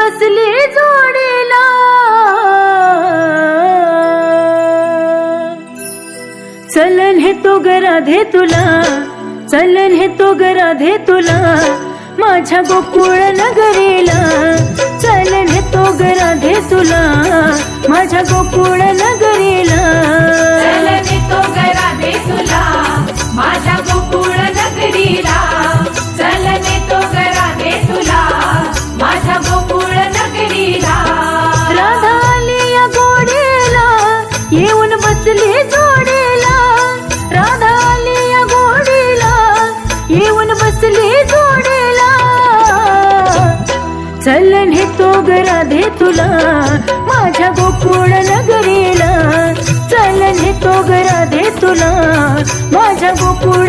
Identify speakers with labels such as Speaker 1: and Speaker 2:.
Speaker 1: बसली जोडीला, चलन हे तो ग राधे तुला, चलन हे तो ग राधे तुला, माझ्या गोकुळ नगरीला, चलन हे तो ग राधे तुला, माझ्या गोकुळ नगरीला,
Speaker 2: चलन हे तो ग राधे तुला, माझ्या गोकुळ नगरीला, चलन हे तो ग राधे तुला, माझ्या गोकुळ नगरीला.
Speaker 1: राधा आली या गोडीला, येऊन बसली जोडीला, राधा आली या गोडीला, येऊन बसली जोडीला, चलन हे तो ग राधे तुला, माझ्या गोकुळ नगरीला, चलन हे तो ग राधे तुला, माझ्या गोकुळ